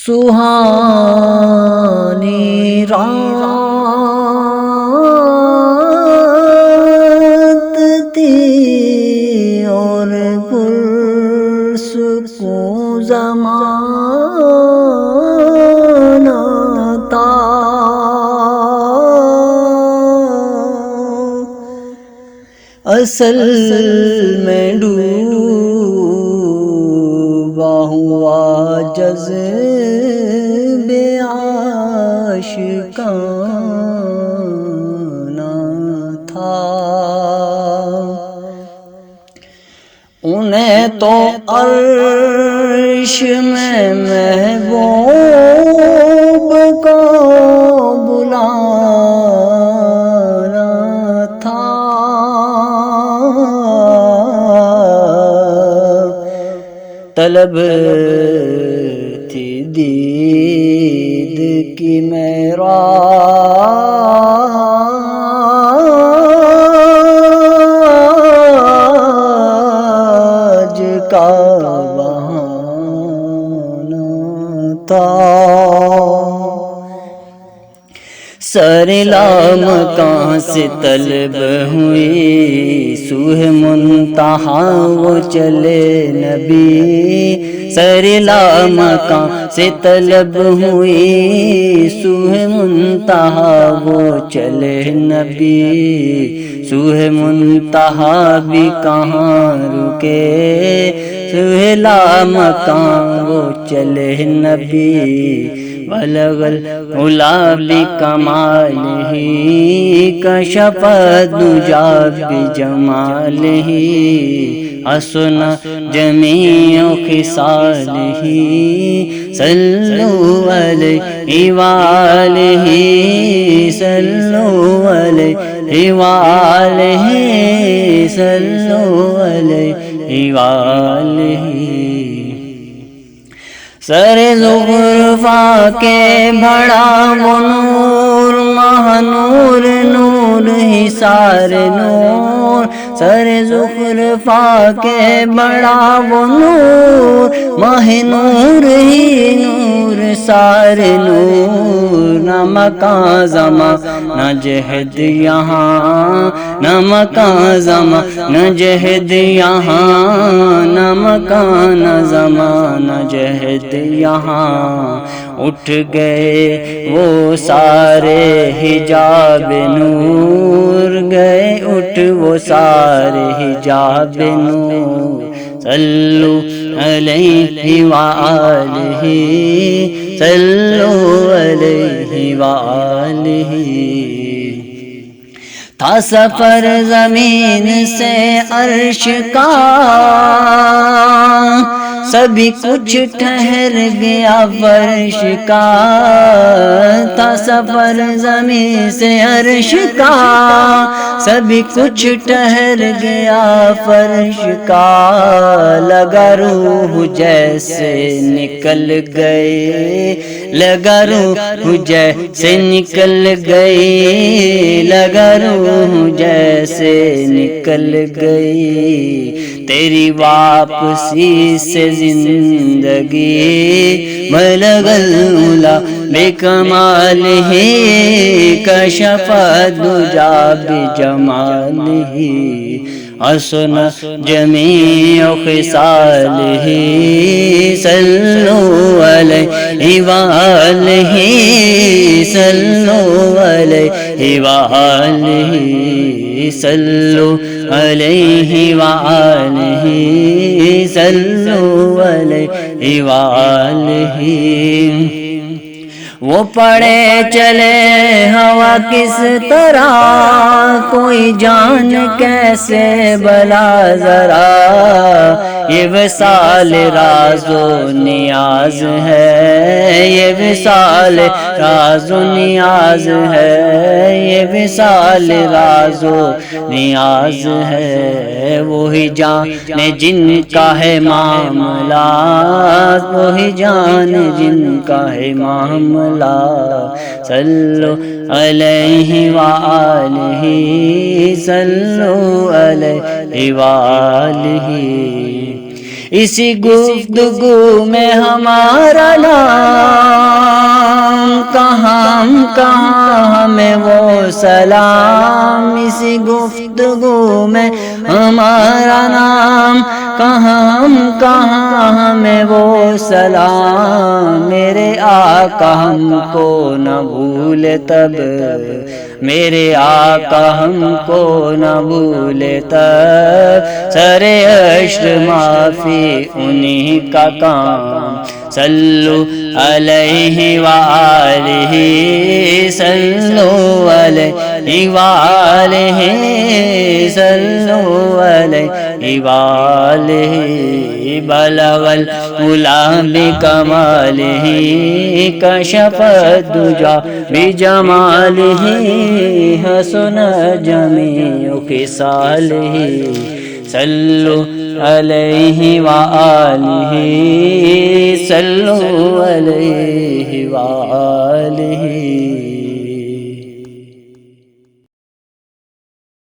سہانی رات تھی اور پرسکون زمانہ تھا، اصل میں ڈوبا ہوا جذبِ عاشقانہ تھا، انہیں تو عرش میں محبوب کو بلانا تھا، طلب تھی دید کی معراج کا بہانہ تھا، سر لامکاں سے طلب ہوئی سوہ منتہا وہ چلے نبی، سر لامکاں سے طلب ہوئی سوہ منتہا وہ چلے نبی، سوہ منتہا بھی کہاں رکے، سوہ لامکاں وہ چلے نبی، بلغ العلا بکمالہ کشف الدجی بجمالہ، حسن جمیع خصالہ صلوا علیہ وآلہ، صلوا علیہ وآلہ، صلوا علیہ وآلہ، سر زخرفا کے بڑا وہ نور، ماہ نور نور ہی سار نور، سر زخرفا کے بڑا وہ نور، ماہ نور ہی نور سار نور، نہ مکان زمان نہ جہد یہاں، نہ مکان زمان نہ جہد یہاں، نہ مکان نہ زمان نہ جہد یہاں، اٹھ گئے وہ سارے حجاب نور، گئے اٹھ وہ سارے حجاب نور، صلو علیہ وآلہ، صلو علیہ وآلہ، تھا سفر زمین سے عرش کا، سبھی کچھ ٹھہر گیا فرش کا، تھا سفر زمین سے عرش کا، سبھی کچھ ٹھہر گیا فرش کا، لگا روح جیسے نکل گئے، لگا روح جیسے نکل گئی، لگا روح جیسے نکل گئی، تیری واپسی سے زندگی، بلغ العلا بکمالہ کشف الدجی بجمالہ، حسن جمیع خصالہ صلوا علیہ وآلہ، صلوا علیہ وآلہ، صلوا علیہ وآلہ، صلوا علیہ وآلہ، وہ پڑے چلے ہوا کس طرح، کوئی جان کیسے بلا ذرا، یہ وصال راز و نیاز ہے، یہ وصال راز و نیاز ہے، یہ وصال راز و نیاز ہے، وہی جان جن کا ہے معاملہ، وہی جان جن کا ہے معاملہ، صلو علیہ وآلہ، صلو علیہ وآلہ، اسی گفتگو میں ہمارا نام کہاں ہمیں وہ سلام، اسی گفتگو میں ہمارا نام کہاں ہمیں وہ سلام، میرے آقا ہم کو نہ بھولے تب، میرے آقا ہم کو نہ بھولے تب، سر عشر معافی انہی کا کام، صلو علیہ وآلہ، صلو علیہ وآلہ، صلو علیہ وآلہ، بلغ العلا بکمالہ، کشف الدجی بجمالہ، حسن جمیع خصالہ، صلو علیہ وآلہ، صلو علیہ وآلہ۔